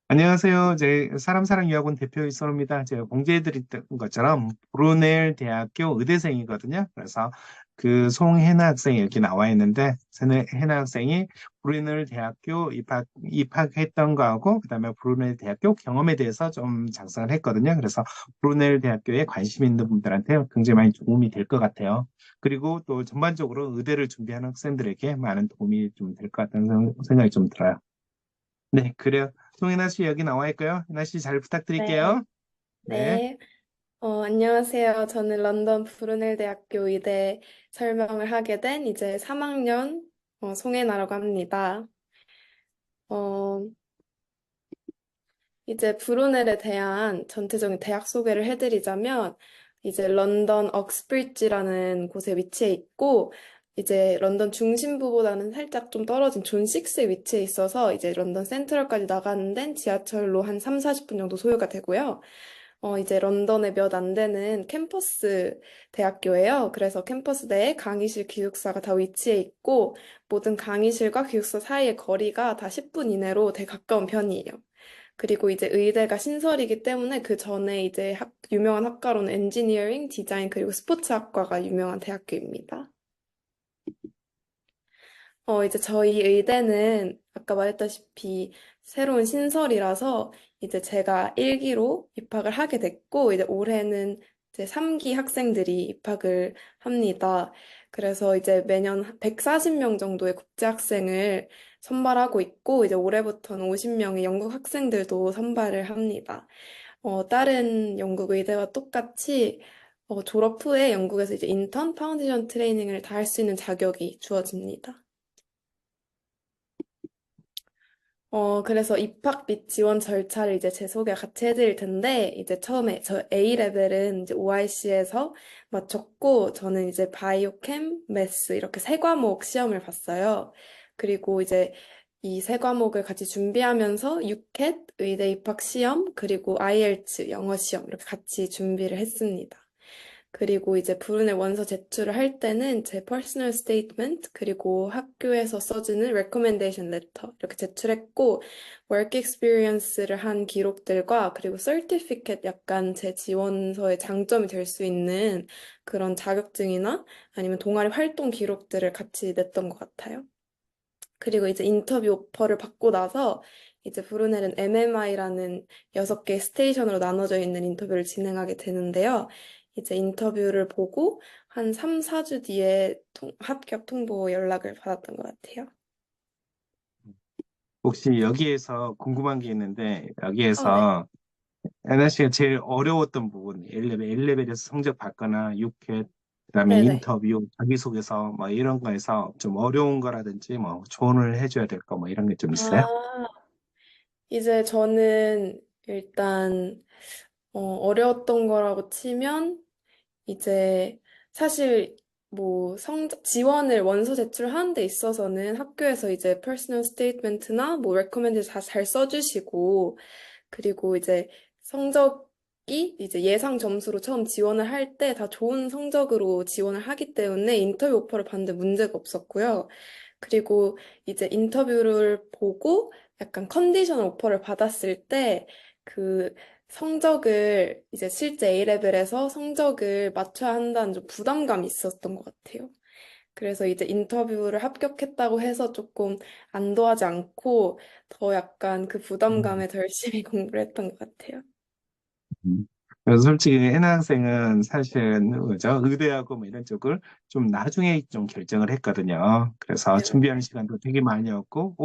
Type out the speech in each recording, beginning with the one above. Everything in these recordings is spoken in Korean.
안녕하세요. 사람사랑유학원 대표 이선호입니다. 제가 공지해드렸던 것처럼 브루넬 대학교 의대생이거든요. 그래서 그 송혜나 학생이 이렇게 나와 있는데, 해나 학생이 브루넬 대학교 입학했던 거하고, 그다음에 브루넬 대학교 경험에 대해서 좀 작성을 했거든요. 그래서 브루넬 대학교에 관심 있는 분들한테 굉장히 많이 도움이 될 것 같아요. 그리고 또 전반적으로 의대를 준비하는 학생들에게 많은 도움이 좀 될 것 같다는 생각이 좀 들어요. 네, 그래요. 송혜나 씨 여기 나와 있고요. 혜나 씨 잘 네, 부탁드릴게요. 네. 네. 안녕하세요. 저는 런던 브루넬 대학교 의대 설명을 하게 된 이제 3학년 송혜나라고 합니다. 어, 이제 브루넬에 대한 전체적인 대학 소개를 해드리자면 이제 런던 옥스브리지라는 곳에 위치해 있고 이제 런던 중심부보다는 살짝 좀 떨어진 존 6에 위치해 있어서 이제 런던 센트럴까지 나가는 데는 지하철로 한 3, 40분 정도 소요가 되고요. 이제 런던에 몇 안 되는 캠퍼스 대학교예요. 그래서 캠퍼스 내에 강의실, 기숙사가 다 위치해 있고 모든 강의실과 기숙사 사이의 거리가 다 10분 이내로 되게 가까운 편이에요. 그리고 이제 의대가 신설이기 때문에 그 전에 이제 유명한 학과로는 엔지니어링, 디자인, 그리고 스포츠학과가 유명한 대학교입니다. 이제 저희 의대는 아까 말했다시피 새로운 신설이라서 이제 제가 1기로 입학을 하게 됐고, 이제 올해는 이제 3기 학생들이 입학을 합니다. 그래서 이제 매년 140명 정도의 국제 학생을 선발하고 있고, 이제 올해부터는 50명의 영국 학생들도 선발을 합니다. 다른 영국 의대와 똑같이 졸업 후에 영국에서 이제 인턴, 파운데이션 트레이닝을 다 할 수 있는 자격이 주어집니다. 그래서 입학 및 지원 절차를 이제 제 소개 같이 해드릴 텐데, 이제 처음에 저 A레벨은 이제 OIC에서 마쳤고, 저는 이제 바이오캠, 매스 이렇게 세 과목 시험을 봤어요. 그리고 이제 이 세 과목을 같이 준비하면서 유캣, 의대 입학 시험, 그리고 IELTS 영어 시험 이렇게 같이 준비를 했습니다. 그리고 이제 불운의 원서 제출을 할 때는 제 퍼스널 스테이트먼트 그리고 학교에서 써주는 recommendation letter 이렇게 제출했고 work experience를 한 기록들과 그리고 certificate 약간 제 지원서의 장점이 될 수 있는 그런 자격증이나 아니면 동아리 활동 기록들을 같이 냈던 것 같아요. 그리고 이제 인터뷰 오퍼를 받고 나서 이제 브루넬은 MMI라는 6개의 스테이션으로 나눠져 있는 인터뷰를 진행하게 되는데요. 이제 인터뷰를 보고 한 3, 4주 뒤에 합격 통보 연락을 받았던 것 같아요. 혹시 여기에서 궁금한 게 있는데, 네. 여기에서 혜나 씨가 제일 어려웠던 부분, 1레벨에서 성적 받거나 그다음에 네네. 인터뷰, 자기소개서 뭐 이런 거에서 좀 어려운 거라든지 뭐 조언을 해줘야 될 거 뭐 이런 게 좀 있어요? 아, 이제 저는 일단 어려웠던 거라고 치면 이제 사실 뭐 지원을 원서 제출하는 데 있어서는 학교에서 이제 퍼스널 스테이트먼트나 뭐 레코멘드 다 잘 써주시고 그리고 이제 성적이 이제 예상 점수로 처음 지원을 할 때 다 좋은 성적으로 지원을 하기 때문에 인터뷰 오퍼를 받는데 문제가 없었고요. 그리고 이제 인터뷰를 보고 약간 컨디셔널 오퍼를 받았을 때 그 성적을 이제 실제 A레벨에서 성적을 맞춰야 한다는 좀 부담감이 있었던 것 같아요. 그래서 이제 인터뷰를 합격했다고 해서 조금 안도하지 않고 더 약간 그 부담감에 더 열심히 공부를 했던 것 같아요. 음. 그래서 솔직히 해나 학생은 사실은 그죠? 의대하고 뭐 이런 쪽을 좀 나중에 좀 결정을 했거든요. 그래서 네, 준비하는 시간도 되게 많이 었고,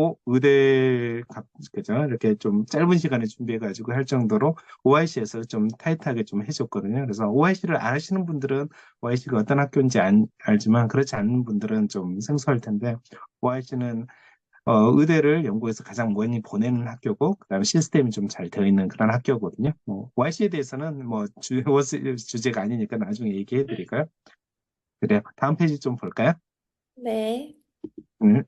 그죠? 이렇게 좀 짧은 시간에 준비해가지고 할 정도로 OIC에서 좀 타이트하게 좀 해줬거든요. 그래서 OIC를 안 하시는 분들은 OIC가 어떤 학교인지 알지만 그렇지 않은 분들은 좀 생소할 텐데, OIC는 의대를 연구에서 가장 많이 보내는 학교고, 그다음에 시스템이 좀 잘 되어 있는 그런 학교거든요. YC에 대해서는 주제가 아니니까 나중에 얘기해 드릴까요? 그래요. 다음 페이지 좀 볼까요? 네. 음,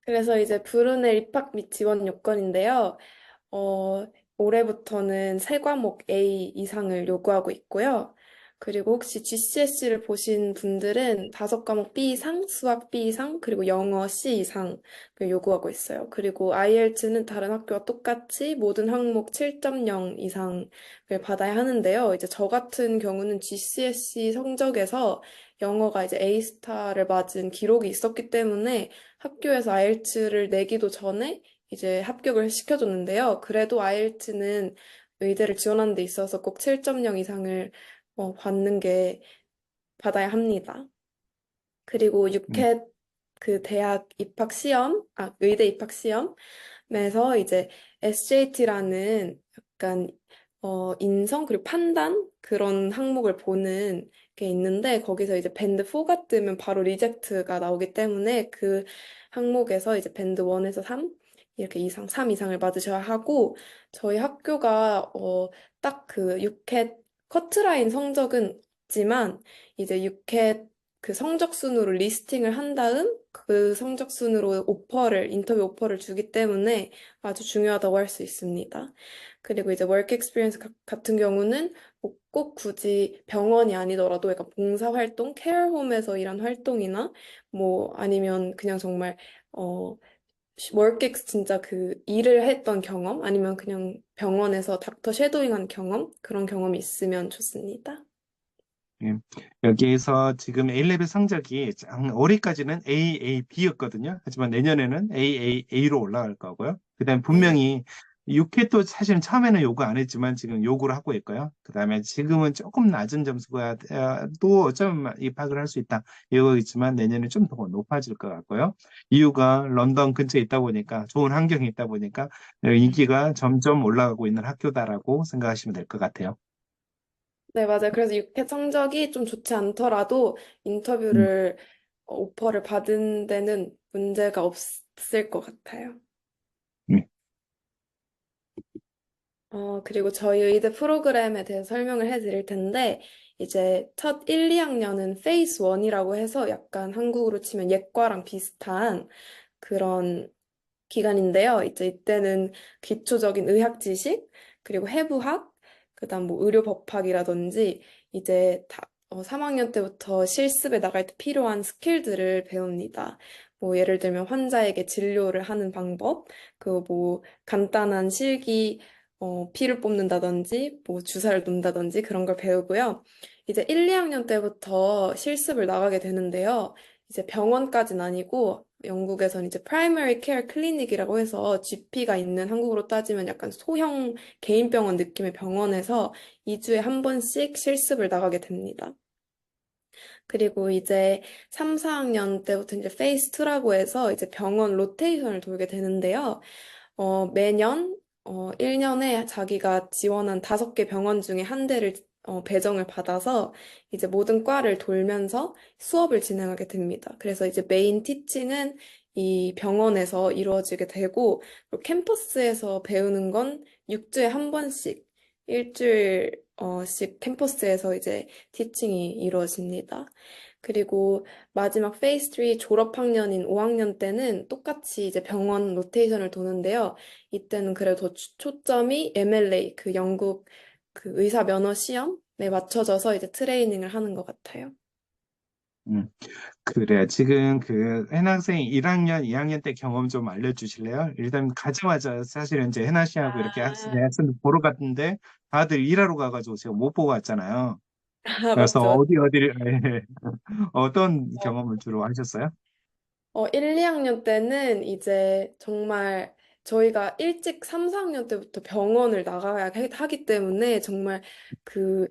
그래서 이제 브루넬 입학 및 지원 요건인데요. 올해부터는 세 과목 A 이상을 요구하고 있고요. 그리고 혹시 GCSE를 보신 분들은 5과목 B 이상, 수학 B 이상, 그리고 영어 C 이상을 요구하고 있어요. 그리고 IELTS는 다른 학교와 똑같이 모든 항목 7.0 이상을 받아야 하는데요. 이제 저 같은 경우는 GCSE 성적에서 영어가 이제 A스타를 맞은 기록이 있었기 때문에 학교에서 IELTS를 내기도 전에 이제 합격을 시켜줬는데요. 그래도 IELTS는 의대를 지원하는 데 있어서 꼭 7.0 이상을 받는 게 받아야 합니다. 그리고 네. 유캣 그 대학 입학 시험, 의대 입학 시험에서 이제 SAT라는 약간 인성 그리고 판단 그런 항목을 보는 게 있는데 거기서 이제 밴드 4가 뜨면 바로 리젝트가 나오기 때문에 그 항목에서 이제 밴드 1에서 3 이렇게 3 이상을 받으셔야 하고 저희 학교가 딱 그 유캣 커트라인 성적은 없지만 이제 유캣 그 성적 순으로 리스팅을 한 다음 그 성적 순으로 인터뷰 오퍼를 주기 때문에 아주 중요하다고 할 수 있습니다. 그리고 이제 워크 익스피리언스 같은 경우는 뭐꼭 굳이 병원이 아니더라도 약간 봉사 활동, 케어홈에서 일한 활동이나 뭐 아니면 그냥 정말 어 워크엑스 진짜 그 일을 했던 경험 아니면 그냥 병원에서 닥터 쉐도잉한 경험 그런 경험이 있으면 좋습니다. 예. 여기에서 지금 A레벨 성적이 올해까지는 AAB였거든요. 하지만 내년에는 AAA로 올라갈 거고요. 그다음에 네. 분명히 6회도 사실은 처음에는 요구 안 했지만 지금 요구를 하고 있고요. 그다음에 지금은 조금 낮은 점수가 또 어쩌면 입학을 할 수 있다. 이거 있지만 내년에 좀 더 높아질 것 같고요. 이유가 런던 근처에 있다 보니까 좋은 환경에 있다 보니까 인기가 점점 올라가고 있는 학교다라고 생각하시면 될 것 같아요. 네, 맞아요. 그래서 6회 성적이 좀 좋지 않더라도 음, 인터뷰를, 오퍼를 받은 데는 문제가 없을 것 같아요. 네. 그리고 저희 의대 프로그램에 대해서 설명을 해드릴 텐데, 이제 첫 1, 2학년은 페이스 1이라고 해서 약간 한국으로 치면 예과랑 비슷한 그런 기간인데요. 이제 이때는 기초적인 의학 지식, 그리고 해부학, 그다음 뭐 의료법학이라든지 이제 3학년 때부터 실습에 나갈 때 필요한 스킬들을 배웁니다. 뭐 예를 들면 환자에게 진료를 하는 방법, 그 뭐 간단한 실기 피를 뽑는다든지 뭐 주사를 놓는다든지 그런 걸 배우고요. 이제 1, 2학년 때부터 실습을 나가게 되는데요. 이제 병원까지는 아니고 영국에서는 이제 Primary Care Clinic이라고 해서 GP가 있는 한국으로 따지면 약간 소형 개인 병원 느낌의 병원에서 2주에 한 번씩 실습을 나가게 됩니다. 그리고 이제 3, 4학년 때부터 이제 페이스 2라고 해서 이제 병원 로테이션을 돌게 되는데요. 매년 1년에 자기가 지원한 5개 병원 중에 한 대를 배정을 받아서 이제 모든 과를 돌면서 수업을 진행하게 됩니다. 그래서 이제 메인 티칭은 이 병원에서 이루어지게 되고, 그리고 캠퍼스에서 배우는 건 6주에 한 번씩, 일주일씩 캠퍼스에서 이제 티칭이 이루어집니다. 그리고 마지막 페이스 3 졸업학년인 5학년 때는 똑같이 이제 병원 로테이션을 도는데요. 이때는 그래도 더 초점이 MLA, 그 영국 그 의사 면허 시험에 맞춰져서 이제 트레이닝을 하는 것 같아요. 음. 그래. 지금 그 해학생 1학년, 2학년 때 경험 좀 알려주실래요? 일단 가자마자 사실은 이제 해나 씨하고 이렇게 학생 보러 갔는데 다들 일하러 가가지고 제가 못 보고 왔잖아요. 아, 그래서 맞죠. 어디를 어떤 경험을 주로 하셨어요? 1, 2학년 때는 이제 정말 저희가 일찍 3, 4학년 때부터 병원을 나가야 하기 때문에 정말 그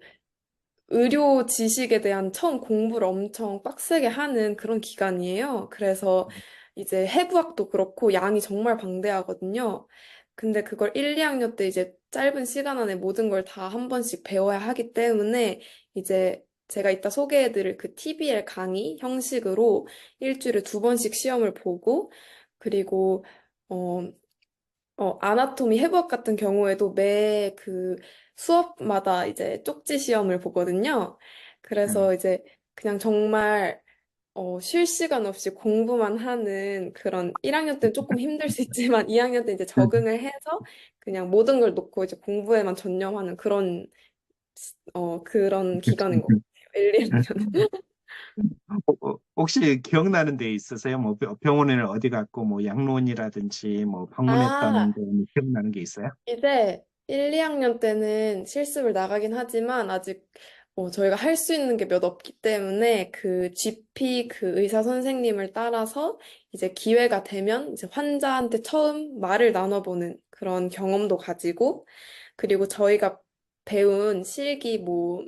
의료 지식에 대한 처음 공부를 엄청 빡세게 하는 그런 기간이에요. 그래서 이제 해부학도 그렇고 양이 정말 방대하거든요. 근데 그걸 1, 2학년 때 이제 짧은 시간 안에 모든 걸 다 한 번씩 배워야 하기 때문에 이제 제가 이따 소개해드릴 그 TBL 강의 형식으로 일주일에 2번씩 시험을 보고 그리고 어, 아나토미 해부학 같은 경우에도 매 그 수업마다 이제 쪽지 시험을 보거든요. 음. 그래서 이제 그냥 정말 쉴 시간 없이 공부만 하는 그런 1학년 때는 조금 힘들 수 있지만 2학년 때 이제 적응을 해서 그냥 모든 걸 놓고 이제 공부에만 전념하는 그런 그런 기간인 것 같아요. 1, 2학년은. 혹시 기억나는 데 있으세요? 뭐 병원을 어디 갔고 뭐 양론이라든지 뭐 방문했던 아, 데 기억나는 게 있어요? 이제 1, 2학년 때는 실습을 나가긴 하지만 아직 저희가 할 수 있는 게 몇 없기 때문에 그 GP 그 의사 선생님을 따라서 이제 기회가 되면 이제 환자한테 처음 말을 나눠보는 그런 경험도 가지고 그리고 저희가 배운 실기 뭐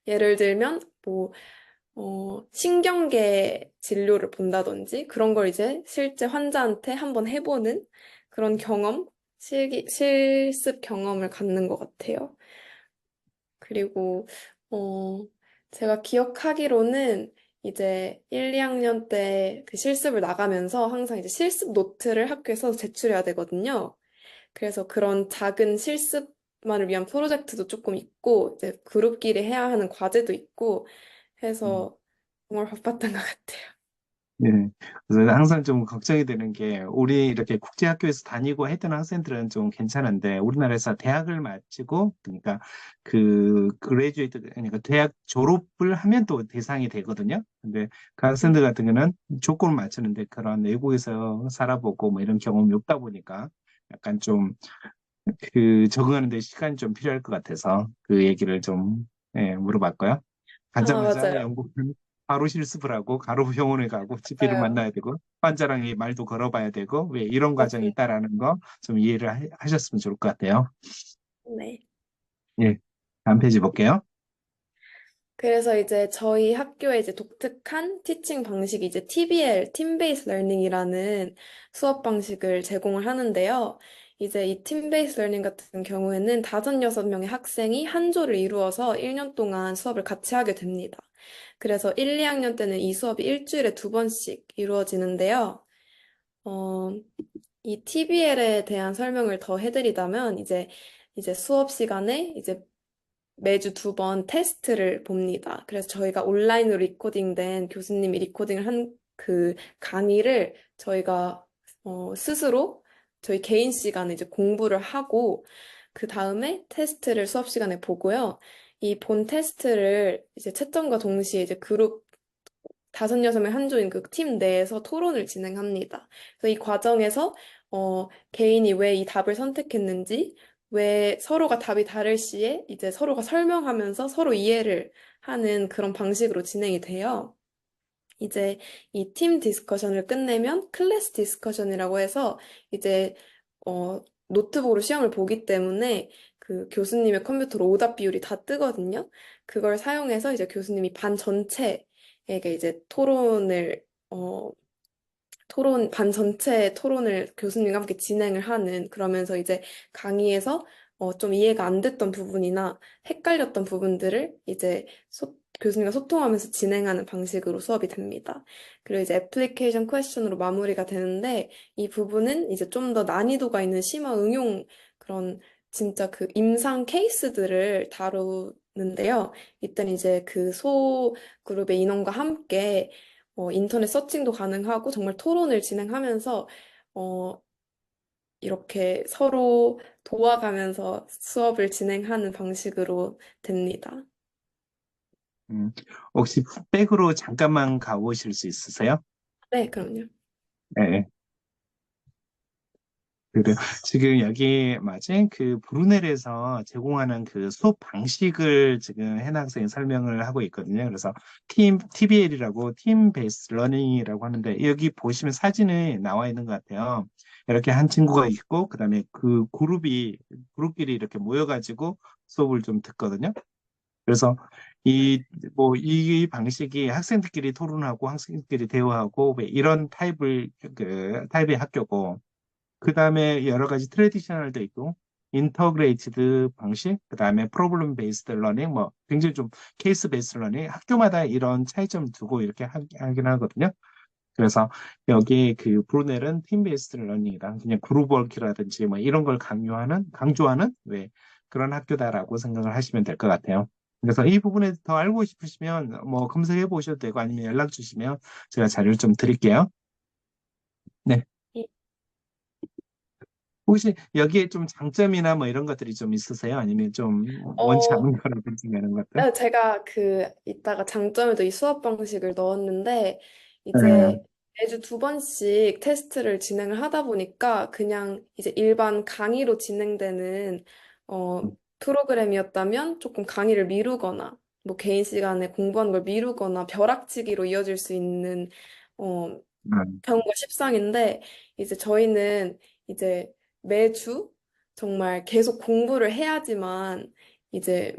예를 들면 뭐 신경계 진료를 본다든지 그런 걸 이제 실제 환자한테 한번 해보는 그런 경험, 실습 경험을 갖는 것 같아요. 그리고, 어, 제가 기억하기로는 이제 1, 2학년 때 그 실습을 나가면서 항상 이제 실습 노트를 학교에서 제출해야 되거든요. 그래서 그런 작은 실습만을 위한 프로젝트도 조금 있고, 이제 그룹끼리 해야 하는 과제도 있고 음. 해서 정말 바빴던 것 같아요. 예. 그래서 항상 좀 걱정이 되는 게 우리 이렇게 국제학교에서 다니고 했던 학생들은 좀 괜찮은데 우리나라에서 대학을 마치고 그러니까 그 그레이주에이트 그러니까 대학 졸업을 하면 또 대상이 되거든요. 근데 그 학생들 같은 경우는 조건을 맞추는데 그런 외국에서 살아보고 뭐 이런 경험이 없다 보니까 약간 좀 그 적응하는 데 시간이 좀 필요할 것 같아서 그 얘기를 좀 예, 물어봤고요. 아, 가자마자 맞아요. 영국은 바로 실습을 하고 가로 병원에 가고 GP를 맞아요. 만나야 되고 환자랑 이 말도 걸어봐야 되고 왜 이런 과정이 맞습니다. 있다라는 거 좀 이해를 하셨으면 좋을 것 같아요. 네. 예, 다음 페이지 볼게요. 그래서 이제 저희 학교에 이제 독특한 티칭 방식이 이제 TBL, 팀 베이스 러닝이라는 수업 방식을 제공을 하는데요. 이제 이 팀 베이스 러닝 같은 경우에는 다섯, 여섯 명의 학생이 한 조를 이루어서 1년 동안 수업을 같이 하게 됩니다. 그래서 1, 2학년 때는 이 수업이 일주일에 두 번씩 이루어지는데요. 어, 이 TBL에 대한 설명을 더 해드리자면, 이제 수업 시간에 이제 매주 두 번 테스트를 봅니다. 그래서 저희가 온라인으로 리코딩된 교수님이 리코딩을 한 그 강의를 저희가 스스로 저희 개인 시간에 이제 공부를 하고 그 다음에 테스트를 수업 시간에 보고요. 이 본 테스트를 이제 채점과 동시에 이제 그룹 다섯, 여섯 명 한 조인 그 팀 내에서 토론을 진행합니다. 그래서 이 과정에서 개인이 왜 이 답을 선택했는지, 왜 서로가 답이 다를 시에 이제 서로가 설명하면서 서로 이해를 하는 그런 방식으로 진행이 돼요. 이제 이 팀 디스커션을 끝내면 클래스 디스커션이라고 해서 이제 노트북으로 시험을 보기 때문에 그 교수님의 컴퓨터로 오답 비율이 다 뜨거든요. 그걸 사용해서 이제 교수님이 반 전체에게 이제 어, 반 전체 토론을 교수님과 함께 진행을 하는, 그러면서 이제 강의에서 좀 이해가 안 됐던 부분이나 헷갈렸던 부분들을 이제 교수님과 소통하면서 진행하는 방식으로 수업이 됩니다. 그리고 이제 애플리케이션 퀘스천으로 마무리가 되는데, 이 부분은 이제 좀 더 난이도가 있는 심화 응용 그런 진짜 그 임상 케이스들을 다루는데요. 이때는 이제 그 소 그룹의 인원과 함께 인터넷 서칭도 가능하고 정말 토론을 진행하면서 어, 이렇게 서로 도와가면서 수업을 진행하는 방식으로 됩니다. 음, 혹시 백으로 잠깐만 가보실 수 있으세요? 네, 그럼요. 예, 예. 그래요. 지금 여기 맞지? 그 브루넬에서 제공하는 그 수업 방식을 지금 해나 학생이 설명을 하고 있거든요. 그래서 TBL이라고 팀 베이스 러닝이라고 하는데 여기 보시면 사진이 나와 있는 것 같아요. 이렇게 한 친구가 있고 그다음에 그 그룹끼리 이렇게 모여가지고 수업을 좀 듣거든요. 그래서 이 방식이 학생들끼리 토론하고 학생들끼리 대화하고 왜 이런 타입의 학교고 그 다음에 여러 가지 트레디셔널도 있고, 인터그레이티드 방식, 그 다음에 프로블럼 베이스드 러닝, 뭐 굉장히 좀 케이스 베이스드 러닝, 학교마다 이런 차이점 두고 이렇게 하긴 하거든요. 그래서 여기 그 브루넬은 팀 베이스드 러닝이다. 그냥 그룹 워크라든지 뭐 이런 걸 강조하는 왜 그런 학교다라고 생각을 하시면 될 것 같아요. 그래서 이 부분에 더 알고 싶으시면 뭐 검색해 보셔도 되고 아니면 연락 주시면 제가 자료를 좀 드릴게요. 네. 혹시 여기에 좀 장점이나 뭐 이런 것들이 좀 있으세요? 아니면 좀 원치 어, 않은 거라든지 뭐 이런 것들? 제가 이따가 장점에도 이 수업 방식을 넣었는데, 네. 이제 매주 2번씩 테스트를 진행을 하다 보니까 그냥 이제 일반 강의로 진행되는, 어, 프로그램이었다면 조금 강의를 미루거나, 뭐 개인 시간에 공부하는 걸 미루거나 벼락치기로 이어질 수 있는, 어, 음, 경우가 십상인데, 이제 저희는 이제 매주 정말 계속 공부를 해야지만 이제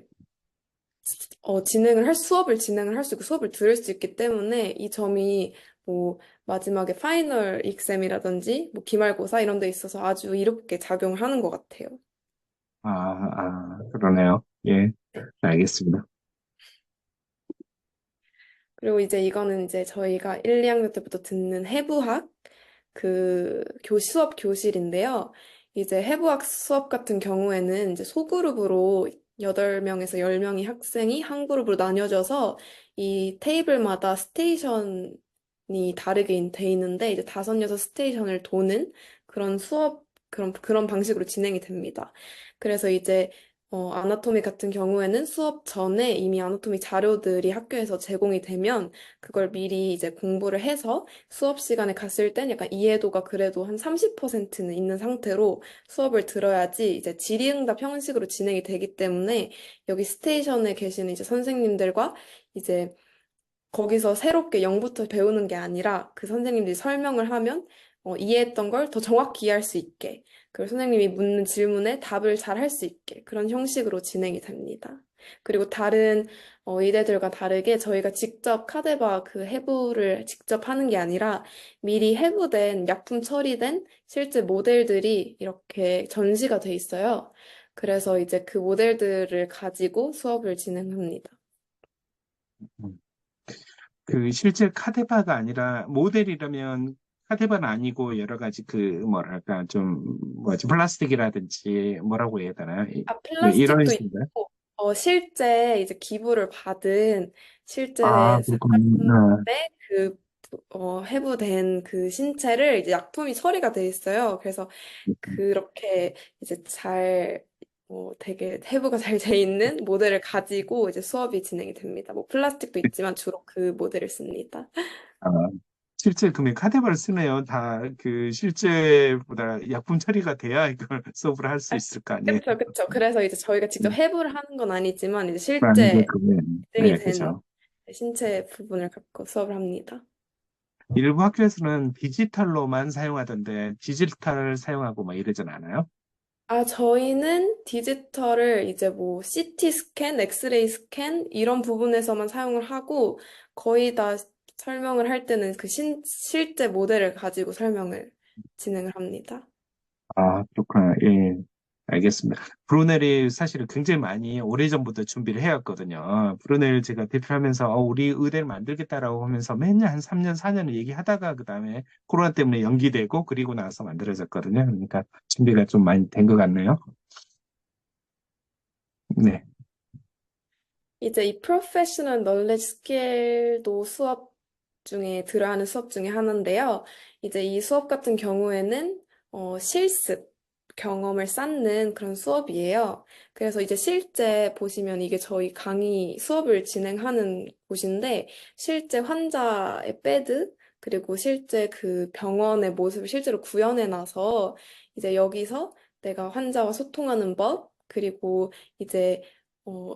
수업을 진행을 할 수 있고 수업을 들을 수 있기 때문에 이 점이 뭐 마지막에 파이널 익셈이라든지 뭐 기말고사 이런 데 있어서 아주 이롭게 작용을 하는 것 같아요. 그러네요. 예, 알겠습니다. 그리고 이제 이거는 이제 저희가 1, 2학년 때부터 듣는 해부학 수업 교실인데요. 이제 해부학 수업 같은 경우에는 이제 소그룹으로 8명에서 10명의 학생이 한 그룹으로 나뉘어져서 이 테이블마다 스테이션이 다르게 돼 있는데 이제 5, 6 스테이션을 도는 그런 방식으로 진행이 됩니다. 그래서 이제 아나토미 같은 경우에는 수업 전에 이미 아나토미 자료들이 학교에서 제공이 되면 그걸 미리 이제 공부를 해서 수업 시간에 갔을 땐 약간 이해도가 그래도 한 30%는 있는 상태로 수업을 들어야지 이제 질의응답 형식으로 진행이 되기 때문에 여기 스테이션에 계시는 이제 선생님들과 이제 거기서 새롭게 0부터 배우는 게 아니라 그 선생님들이 설명을 하면 이해했던 걸 더 정확히 이해할 수 있게 그리고 선생님이 묻는 질문에 답을 잘 할 수 있게 그런 형식으로 진행이 됩니다. 그리고 다른 의대들과 다르게 저희가 직접 카데바 그 해부를 직접 하는 게 아니라 미리 해부된 약품 처리된 실제 모델들이 이렇게 전시가 돼 있어요. 그래서 이제 그 모델들을 가지고 수업을 진행합니다. 음. 그 실제 카데바가 아니라 모델이라면 카데바는 아니고 여러 가지 그 뭐랄까 좀 뭐지 플라스틱이라든지 뭐라고 해야 되나 이런 플라스틱도 식인가요? 있고, 실제 이제 기부를 받은 실제 그렇군요. 사람의 해부된 그 신체를 이제 약품이 처리가 돼 있어요. 그래서 그렇게 이제 되게 해부가 잘 돼 있는 모델을 가지고 이제 수업이 진행이 됩니다. 뭐 플라스틱도 있지만 주로 그 모델을 씁니다. 아, 실제 금액 카데바를 쓰네요. 다 그 실제보다 약품 처리가 돼야 이걸 수업을 할 수 아, 있을 거 아니에요. 그쵸, 그쵸. 그래서 이제 저희가 직접 음, 해부를 하는 건 아니지만 이제 라는 게 실제 그거예요. 증이 네, 된 그죠. 신체 부분을 갖고 수업을 합니다. 일부 학교에서는 디지털로만 사용하던데 디지털 사용하고 막 이러진 않아요? 저희는 디지털을 이제 뭐 CT 스캔, 엑스레이 스캔 이런 부분에서만 사용을 하고 거의 다 설명을 할 때는 실제 모델을 가지고 설명을 진행을 합니다. 그렇구나. 예, 알겠습니다. 브루넬이 사실은 굉장히 많이 오래전부터 준비를 해왔거든요. 브루넬 제가 대표하면서 우리 의대를 만들겠다라고 하면서 매년 한 3년, 4년을 얘기하다가 그다음에 코로나 때문에 연기되고 그리고 나서 만들어졌거든요. 그러니까 준비가 좀 많이 된 것 같네요. 네. 이제 이 프로페셔널 널리지 스킬도 들어가는 수업 중에 하나인데요. 이제 이 수업 같은 경우에는 실습 경험을 쌓는 그런 수업이에요. 그래서 이제 실제 보시면 이게 저희 강의 수업을 진행하는 곳인데 실제 환자의 베드 그리고 실제 그 병원의 모습을 실제로 구현해 놔서 이제 여기서 내가 환자와 소통하는 법 그리고 이제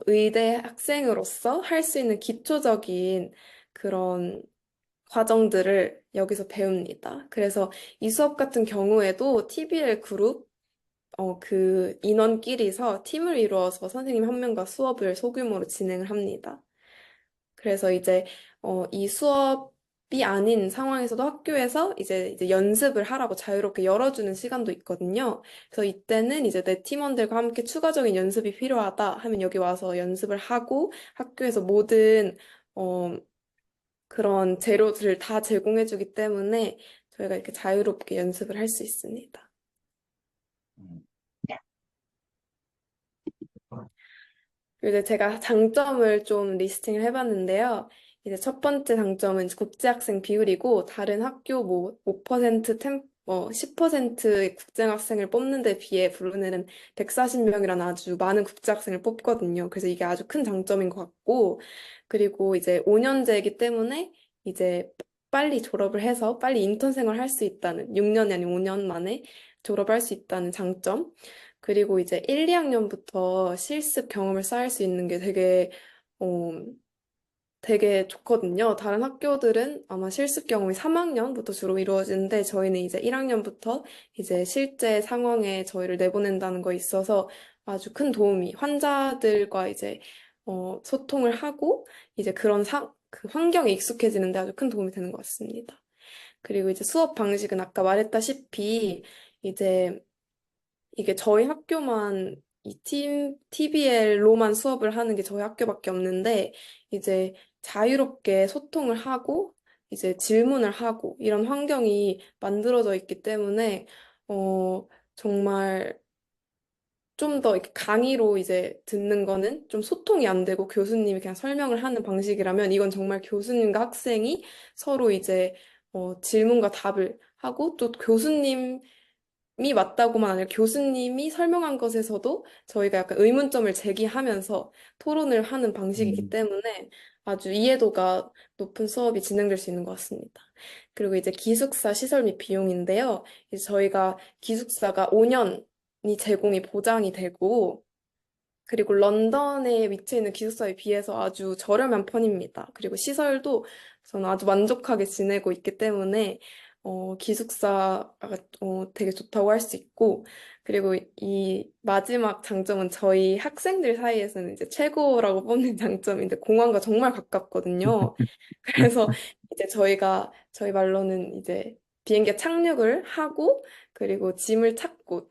의대 학생으로서 할 수 있는 기초적인 그런 과정들을 여기서 배웁니다. 그래서 이 수업 같은 경우에도 TBL 그룹, 그 인원끼리서 팀을 이루어서 선생님 한 명과 수업을 소규모로 진행을 합니다. 그래서 이 수업이 아닌 상황에서도 학교에서 이제 연습을 하라고 자유롭게 열어주는 시간도 있거든요. 그래서 이때는 이제 내 팀원들과 함께 추가적인 연습이 필요하다 하면 여기 와서 연습을 하고 학교에서 모든 어, 그런 재료들을 다 제공해주기 때문에 저희가 이렇게 자유롭게 연습을 할 수 있습니다. 그리고 이제 제가 장점을 좀 리스팅을 해봤는데요. 이제 첫 번째 장점은 국제학생 비율이고 다른 학교 뭐 5%, 10%의 국제학생을 뽑는 데 비해 브루넬은 140명이라는 아주 많은 국제학생을 뽑거든요. 그래서 이게 아주 큰 장점인 것 같고, 그리고 이제 5년제이기 때문에 이제 빨리 졸업을 해서 빨리 인턴 생활을 할 수 있다는, 6년이 아닌 5년 만에 졸업할 수 있다는 장점. 그리고 이제 1, 2학년부터 실습 경험을 쌓을 수 있는 게 어, 되게 좋거든요. 다른 학교들은 아마 실습 경험이 3학년부터 주로 이루어지는데 저희는 이제 1학년부터 이제 실제 상황에 저희를 내보낸다는 거 있어서 아주 큰 도움이 환자들과 이제 소통을 하고 이제 그 환경에 익숙해지는데 아주 큰 도움이 되는 것 같습니다. 그리고 이제 수업 방식은 아까 말했다시피 이제 이게 저희 학교만 TBL로만 수업을 하는 게 저희 학교밖에 없는데, 이제 자유롭게 소통을 하고, 이제 질문을 하고, 이런 환경이 만들어져 있기 때문에, 정말 좀 더 이렇게 강의로 이제 듣는 거는 좀 소통이 안 되고 교수님이 그냥 설명을 하는 방식이라면, 이건 정말 교수님과 학생이 서로 이제 질문과 답을 하고, 또 교수님 이 맞다고만 아니라 교수님이 설명한 것에서도 저희가 약간 의문점을 제기하면서 토론을 하는 방식이기 음. 때문에 아주 이해도가 높은 수업이 진행될 수 있는 것 같습니다. 그리고 이제 기숙사 시설 및 비용인데요. 이제 저희가 기숙사가 5년이 제공이 보장이 되고 그리고 런던에 위치해 있는 기숙사에 비해서 아주 저렴한 편입니다. 그리고 시설도 저는 아주 만족하게 지내고 있기 때문에 기숙사가 되게 좋다고 할 수 있고 그리고 이 마지막 장점은 저희 학생들 사이에서는 이제 최고라고 뽑는 장점인데 공항과 정말 가깝거든요. 그래서 이제 저희 말로는 이제 비행기에 착륙을 하고 그리고 짐을 찾고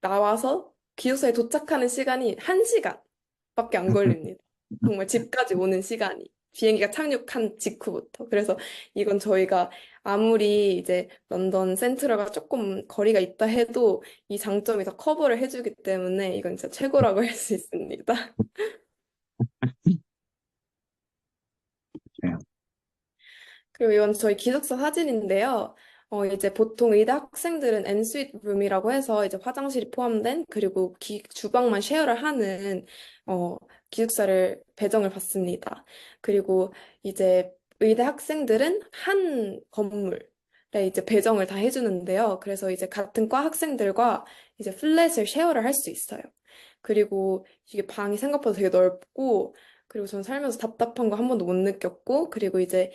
나와서 기숙사에 도착하는 시간이 1시간밖에 안 걸립니다. 정말 집까지 오는 시간이. 비행기가 착륙한 직후부터. 그래서 이건 저희가 아무리 이제 런던 센트럴과 조금 거리가 있다 해도 이 장점이 다 커버를 해주기 때문에 이건 진짜 최고라고 할 수 있습니다. 네. 그리고 이건 저희 기숙사 사진인데요. 이제 보통 의대 학생들은 엔수ite 룸이라고 해서 이제 화장실이 포함된 그리고 주방만 쉐어를 하는 어, 기숙사를 배정을 받습니다. 그리고 이제 의대 학생들은 한 건물에 이제 배정을 다 해주는데요. 그래서 이제 같은 과 학생들과 이제 플랫을 쉐어를 할 수 있어요. 그리고 이게 방이 생각보다 되게 넓고 그리고 전 살면서 답답한 거 한 번도 못 느꼈고 그리고 이제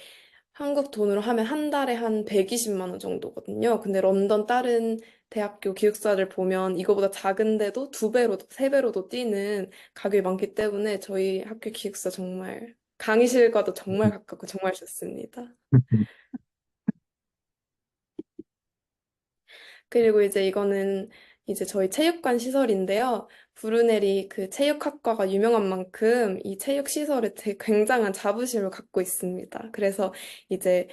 한국 돈으로 하면 한 달에 한 120만 원 정도거든요. 근데 런던 다른 대학교 기숙사를 보면 이거보다 작은데도 두 배로도 세 배로도 뛰는 가격이 많기 때문에 저희 학교 기숙사 정말 강의실과도 정말 가깝고 정말 좋습니다. 그리고 이제 이거는 이제 저희 체육관 시설인데요. 브루넬이 그 체육학과가 유명한 만큼 이 체육 시설에 되게 굉장한 자부심을 갖고 있습니다. 그래서 이제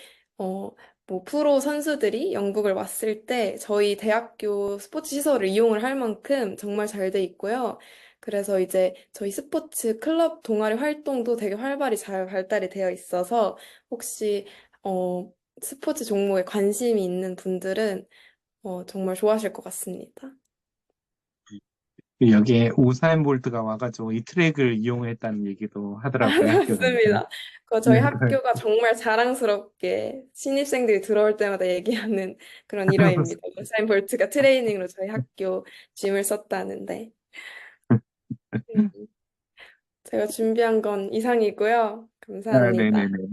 뭐 프로 선수들이 영국을 왔을 때 저희 대학교 스포츠 시설을 이용을 할 만큼 정말 잘 돼 있고요. 그래서 이제 저희 스포츠 클럽 동아리 활동도 되게 활발히 잘 발달이 되어 있어서 혹시 스포츠 종목에 관심이 있는 분들은 정말 좋아하실 것 같습니다. 여기에 우사인 볼트가 와가지고 이 트랙을 이용했다는 얘기도 하더라고요, 학교 다니면. 맞습니다. 저희 학교가 정말 자랑스럽게 신입생들이 들어올 때마다 얘기하는 그런 일화입니다. 우사인 볼트가 트레이닝으로 저희 학교 짐을 썼다는데. 음, 제가 준비한 건 이상이고요. 아, 감사합니다. 네네네.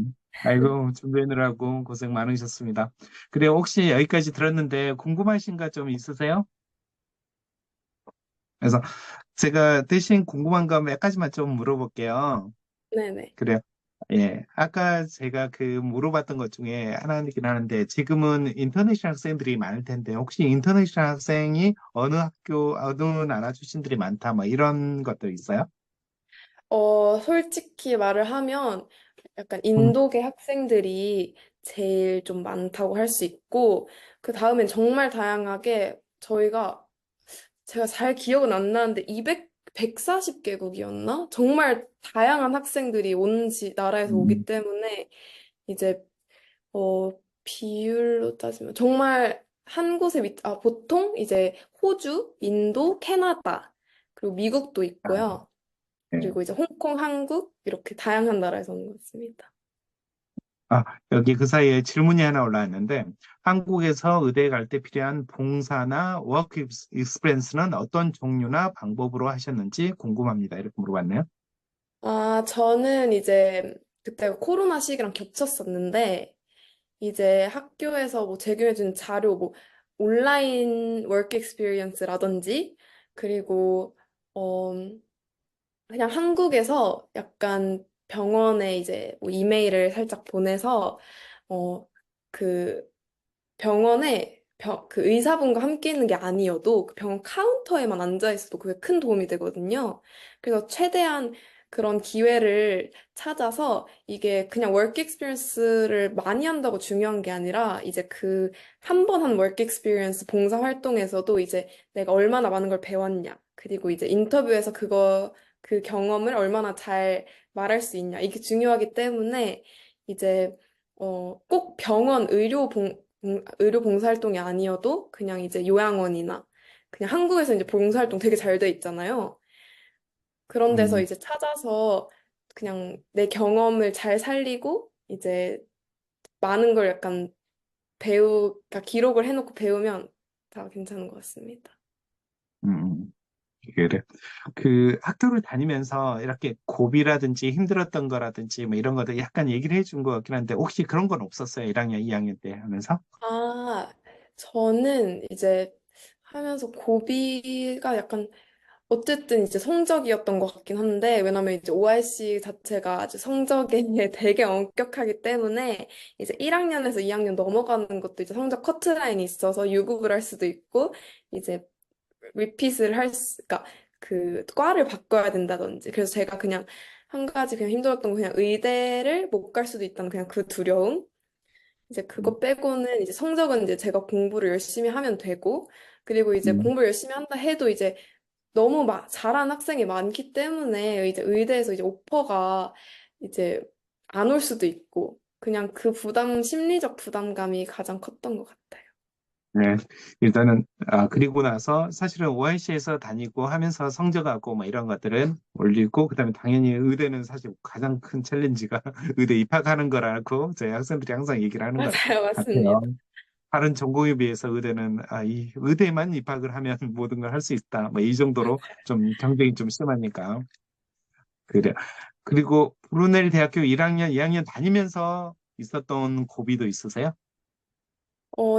아이고, 준비하느라고 고생 많으셨습니다. 그래, 혹시 여기까지 들었는데 궁금하신 거 좀 있으세요? 그래서 제가 대신 궁금한 거 몇 가지만 좀 물어볼게요. 네네. 그래요. 예. 아까 제가 그 물어봤던 것 중에 하나이긴 하는데 지금은 인터내셔널 학생들이 많을 텐데 혹시 인터내셔널 학생이 어느 학교, 어느 나라 출신들이 많다, 뭐 이런 것도 있어요? 솔직히 말을 하면 약간 음. 인도계 학생들이 제일 좀 많다고 할 수 있고, 그 다음엔 정말 다양하게 제가 잘 기억은 안 나는데 140개국이었나? 정말 다양한 학생들이 나라에서 오기 음. 때문에 이제 어, 비율로 따지면 정말 한 곳에 보통 이제 호주, 인도, 캐나다, 그리고 미국도 아, 있고요. 네. 그리고 이제 홍콩, 한국, 이렇게 다양한 나라에서 온 것 같습니다. 아, 여기 그 사이에 질문이 하나 올라왔는데, 한국에서 의대 갈 때 필요한 봉사나 워크 익스피리언스는 어떤 종류나 방법으로 하셨는지 궁금합니다. 이렇게 물어봤네요. 저는 이제 그때 코로나 시기랑 겹쳤었는데, 이제 학교에서 뭐 제공해준 자료, 뭐 온라인 워크 익스피리언스라든지, 그리고, 어, 그냥 한국에서 약간 병원에 이제 뭐 이메일을 살짝 보내서, 어, 그 병원에 그 의사분과 함께 있는 게 아니어도 그 병원 카운터에만 앉아 있어도 그게 큰 도움이 되거든요. 그래서 최대한 그런 기회를 찾아서 이게 그냥 워크 익스피리언스를 많이 한다고 중요한 게 아니라 이제 그 한 번 한 워크 익스피리언스 봉사 활동에서도 이제 내가 얼마나 많은 걸 배웠냐. 그리고 이제 인터뷰에서 그 경험을 얼마나 잘 말할 수 있냐. 이게 중요하기 때문에 이제 꼭 병원 의료 봉사활동이 아니어도 그냥 이제 요양원이나 그냥 한국에서 이제 봉사활동 되게 잘 돼 있잖아요. 그런 데서 음, 이제 찾아서 그냥 내 경험을 잘 살리고 이제 많은 걸 약간 그러니까 기록을 해놓고 배우면 다 괜찮은 것 같습니다. 음, 그래. 그 학교를 다니면서 이렇게 고비라든지 힘들었던 거라든지 뭐 이런 것들 약간 얘기를 해준 것 같긴 한데, 혹시 그런 건 없었어요? 1학년, 2학년 때 하면서? 아, 저는 이제 하면서 고비가 약간 어쨌든 이제 성적이었던 것 같긴 한데, 왜냐면 이제 ORC 자체가 아주 성적에 되게 엄격하기 때문에, 이제 1학년에서 2학년 넘어가는 것도 이제 성적 커트라인이 있어서 유급을 할 수도 있고, 이제 리핏을 그러니까 그 과를 바꿔야 된다든지. 그래서 제가 그냥 한 가지 그냥 힘들었던 건 그냥 의대를 못 갈 수도 있다는 그냥 그 두려움. 이제 음, 그거 빼고는 이제 성적은 이제 제가 공부를 열심히 하면 되고, 그리고 이제 음, 공부를 열심히 한다 해도 이제 너무 잘하는 학생이 많기 때문에 이제 의대에서 이제 오퍼가 이제 안 올 수도 있고, 그냥 그 심리적 부담감이 가장 컸던 것 같아요. 네. 일단은, 그리고 나서 사실은 OIC에서 다니고 하면서 성적하고 뭐 이런 것들은 올리고, 그다음에 당연히 의대는 사실 가장 큰 챌린지가 의대 입학하는 거라고 저희 학생들이 항상 얘기를 하는 것 맞아요, 같아요. 맞습니다. 다른 전공에 비해서 의대는 이 의대만 입학을 하면 모든 걸 할 수 있다. 뭐 이 정도로 좀 경쟁이 좀 심하니까. 그래. 그리고 브루넬 대학교 1학년, 2학년 다니면서 있었던 고비도 있으세요?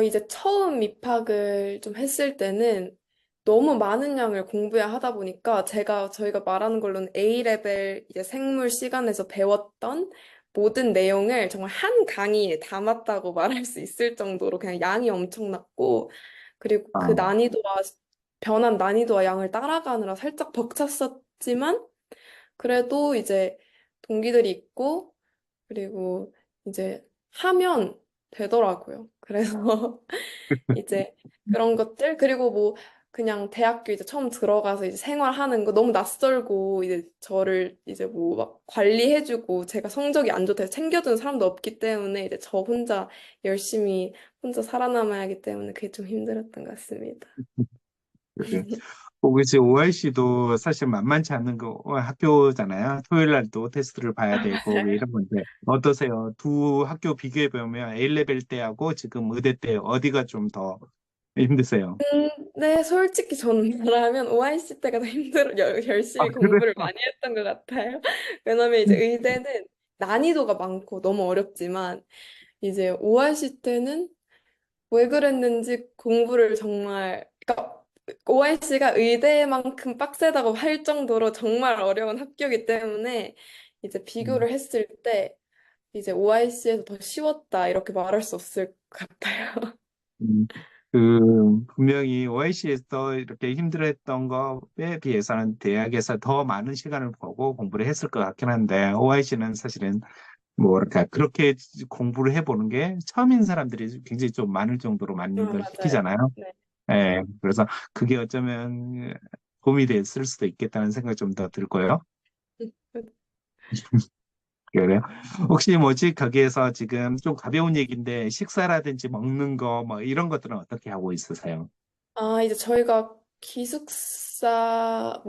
이제 처음 입학을 좀 했을 때는 너무 많은 양을 공부해야 하다 보니까 저희가 말하는 걸로는 A레벨 이제 생물 시간에서 배웠던 모든 내용을 정말 한 강의에 담았다고 말할 수 있을 정도로 그냥 양이 엄청났고, 그리고 그 아, 변한 난이도와 양을 따라가느라 살짝 벅찼었지만, 그래도 이제 동기들이 있고, 그리고 이제 하면 되더라고요. 그래서 이제 그런 것들, 그리고 뭐 그냥 대학교 이제 처음 들어가서 이제 생활하는 거 너무 낯설고 이제 저를 이제 뭐 막 관리해주고 제가 성적이 안 좋다 해서 챙겨주는 사람도 없기 때문에 이제 저 혼자 열심히 혼자 살아남아야 하기 때문에 그게 좀 힘들었던 것 같습니다. 그래. 그치, OIC도 사실 만만치 않는 거 학교잖아요. 토요일 날도 테스트를 봐야 되고 뭐 맞아요. 이런 건데 어떠세요? 두 학교 비교해 보면 A레벨 때하고 지금 의대 때 어디가 좀 더 힘드세요? 네, 솔직히 저는 말하면 OIC 때가 더 열심히 그래? 공부를 많이 했던 것 같아요. 왜냐면 이제 의대는 난이도가 많고 너무 어렵지만 이제 OIC 때는 왜 그랬는지 공부를 정말, 그러니까 OIC가 의대만큼 빡세다고 할 정도로 정말 어려운 학교이기 때문에 이제 음, 비교를 했을 때 이제 OIC에서 더 쉬웠다 이렇게 말할 수 없을 것 같아요. 음. 분명히 OIC에서 이렇게 힘들었던 것에 비해서는 대학에서 더 많은 시간을 보고 공부를 했을 것 같긴 한데 OIC는 사실은 뭐랄까 그렇게 공부를 해보는 게 처음인 사람들이 굉장히 좀 많을 정도로 많은 걸 맞아요. 시키잖아요. 네. 예, 그래서 그게 어쩌면 도움이 됐을 수도 있겠다는 생각이 좀 더 들고요. 그래요. 혹시 뭐지, 거기에서 지금 좀 가벼운 얘기인데, 식사라든지 먹는 거, 뭐, 이런 것들은 어떻게 하고 있으세요? 아, 이제 저희가 기숙사,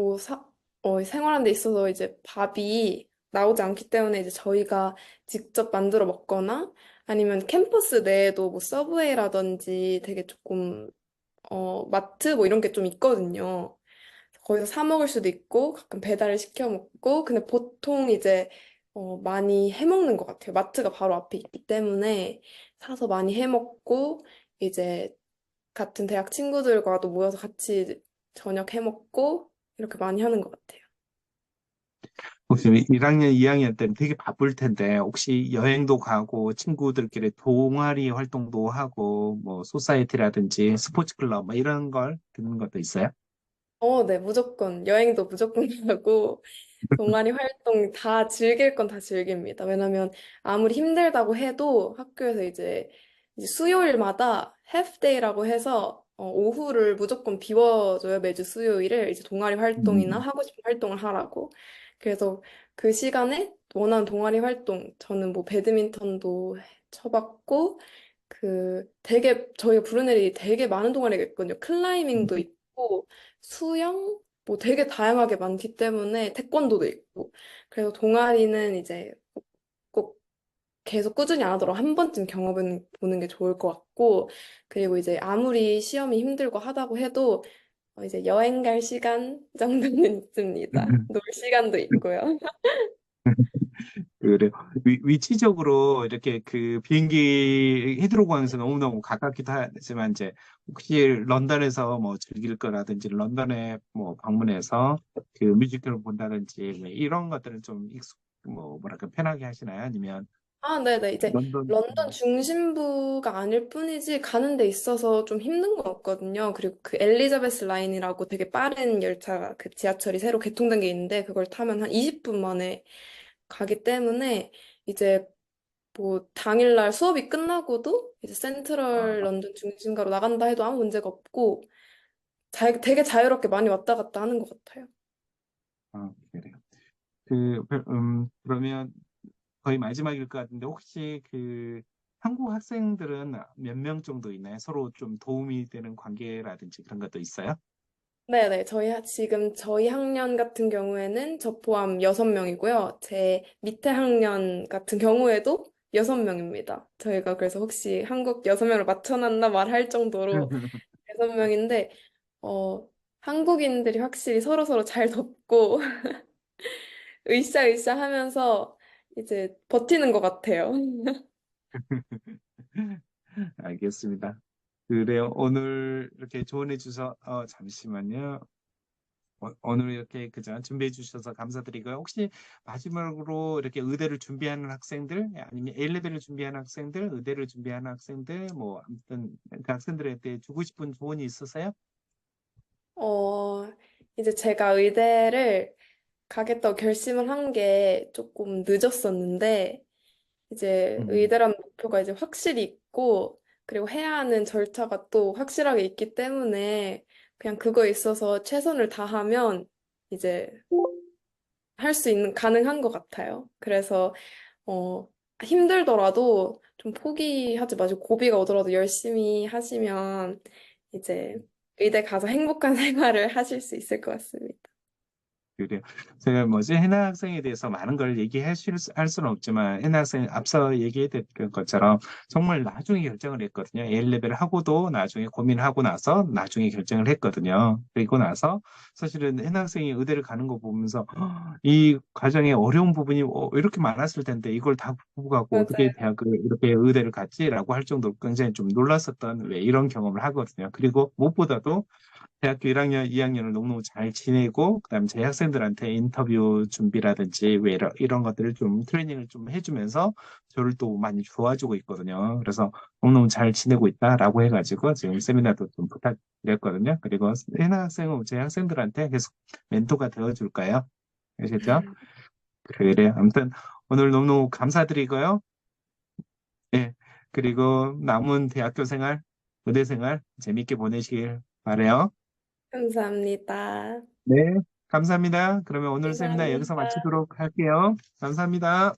생활하는 데 있어서 이제 밥이 나오지 않기 때문에 이제 저희가 직접 만들어 먹거나 아니면 캠퍼스 내에도 뭐 서브웨이라든지 되게 조금, 마트 뭐 이런 게 좀 있거든요. 거기서 사 먹을 수도 있고 가끔 배달을 시켜 먹고 근데 보통 이제 많이 해 먹는 것 같아요. 마트가 바로 앞에 있기 때문에 사서 많이 해 먹고 이제 같은 대학 친구들과도 모여서 같이 저녁 해 먹고 이렇게 많이 하는 것 같아요. 혹시 1학년, 2학년 때는 되게 바쁠 텐데, 혹시 여행도 가고, 친구들끼리 동아리 활동도 하고, 뭐, 소사이티라든지 스포츠 클럽, 뭐, 이런 걸 듣는 것도 있어요? 네, 무조건 여행도 무조건 가고 동아리 활동 다 즐길 건 다 즐깁니다. 왜냐면 아무리 힘들다고 해도 학교에서 이제 수요일마다 해프데이라고 해서 오후를 무조건 비워줘요. 매주 수요일을 이제 동아리 활동이나 음, 하고 싶은 활동을 하라고. 그래서 그 시간에 원하는 동아리 활동 저는 뭐 배드민턴도 쳐봤고 되게 저희가 부른 애들이 되게 많은 동아리가 있거든요. 클라이밍도 있고 수영 뭐 되게 다양하게 많기 때문에 태권도도 있고 그래서 동아리는 이제 꼭 계속 꾸준히 안 하더라도 한 번쯤 경험해 보는 게 좋을 것 같고 그리고 이제 아무리 시험이 힘들고 하다고 해도 이제 여행 갈 시간 정도는 있습니다. 놀 시간도 있고요. 그래요. 위치적으로 이렇게 그 비행기 히드로 공항에서 너무너무 가깝기도 하지만 이제 혹시 런던에서 뭐 즐길 거라든지 런던에 뭐 방문해서 그 뮤지컬을 본다든지 뭐 이런 것들은 좀 뭐 뭐랄까 편하게 하시나요? 아니면 아, 네네. 이제 런던 런던 중심부가 아닐 뿐이지 가는 데 있어서 좀 힘든 건 없거든요. 그리고 그 엘리자베스 라인이라고 되게 빠른 열차, 그 지하철이 새로 개통된 게 있는데 그걸 타면 한 20분 만에 가기 때문에 이제 뭐 당일날 수업이 끝나고도 이제 센트럴 아, 런던 중심가로 나간다 해도 아무 문제가 없고 되게 자유롭게 많이 왔다 갔다 하는 것 같아요. 그래요. 그러면 거의 마지막일 것 같은데 혹시 그 한국 학생들은 몇 명 정도 있나요? 서로 좀 도움이 되는 관계라든지 그런 것도 있어요? 네네. 지금 저희 학년 같은 경우에는 저 포함 6명이고요. 제 밑에 학년 같은 경우에도 6명입니다. 저희가 그래서 혹시 한국 6명을 맞춰놨나 말할 정도로 6명인데, 어, 한국인들이 확실히 서로서로 잘 돕고, 으쌰으쌰 하면서 이제 버티는 것 같아요. 알겠습니다. 그래요. 오늘 이렇게 조언해 주셔서 잠시만요. 오늘 이렇게 그저 준비해 주셔서 감사드리고요. 혹시 마지막으로 이렇게 의대를 준비하는 학생들, 아니면 A레벨을 준비하는 학생들, 의대를 준비하는 학생들, 뭐 아무튼 그 학생들한테 주고 싶은 조언이 있으세요? 어, 이제 제가 의대를 가겠다고 결심을 한 게 조금 늦었었는데, 이제 음. 의대라는 목표가 이제 확실히 있고, 그리고 해야 하는 절차가 또 확실하게 있기 때문에 그냥 그거에 있어서 최선을 다하면 이제 할 수 있는, 가능한 것 같아요. 그래서, 어, 힘들더라도 좀 포기하지 마시고 고비가 오더라도 열심히 하시면 이제 의대 가서 행복한 생활을 하실 수 있을 것 같습니다. 그래요. 제가 뭐지 해나 학생에 대해서 많은 걸 할 수는 없지만 해나 학생 앞서 얘기했던 것처럼 정말 나중에 결정을 했거든요. A레벨을 하고도 나중에 고민하고 나서 나중에 결정을 했거든요. 그리고 나서 사실은 해나 학생이 의대를 가는 거 보면서 이 과정에 어려운 부분이 이렇게 많았을 텐데 이걸 다 보고 가고 어떻게 맞아요. 대학을 이렇게 의대를 갔지라고 할 정도로 굉장히 좀 놀랐었던 왜 이런 경험을 하거든요. 그리고 무엇보다도 대학교 1학년, 2학년을 너무너무 잘 지내고, 그다음에 제 학생들한테 인터뷰 준비라든지, 왜 이런 것들을 좀 트레이닝을 좀 해주면서 저를 또 많이 도와주고 있거든요. 그래서 너무너무 잘 지내고 있다라고 해가지고 지금 세미나도 좀 부탁드렸거든요. 그리고 해나 학생은 제 학생들한테 계속 멘토가 되어줄까요? 아시겠죠? 그래요. 아무튼 오늘 너무너무 감사드리고요. 예. 그리고 남은 대학교 생활, 의대 생활 재밌게 보내시길 바래요. 감사합니다. 네. 감사합니다. 그러면 오늘 세미나 여기서 감사합니다. 마치도록 할게요. 감사합니다.